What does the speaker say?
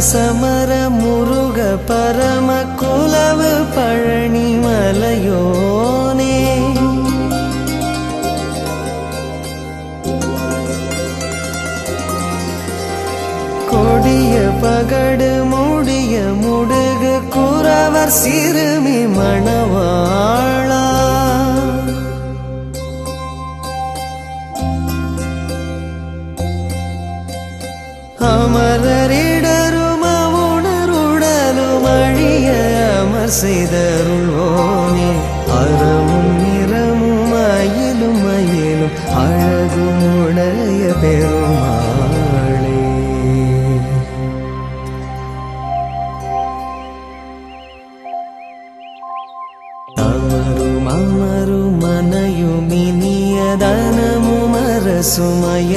சமர முருக பரம குலவு பழனி மலையோனே கொடிய பகடு முடிய முடுகு குறவர் சிறுமி மணவாளா அமரரிடரும் உணருடலும் அழிய அமர் செய்தருள்வோனே அறமும் நிறமும் அயிலும் அயிலும் அழகும் உடைய பெருமாளே அமரும் அமரும் மனையும் இனிய தனமும் அரசுமய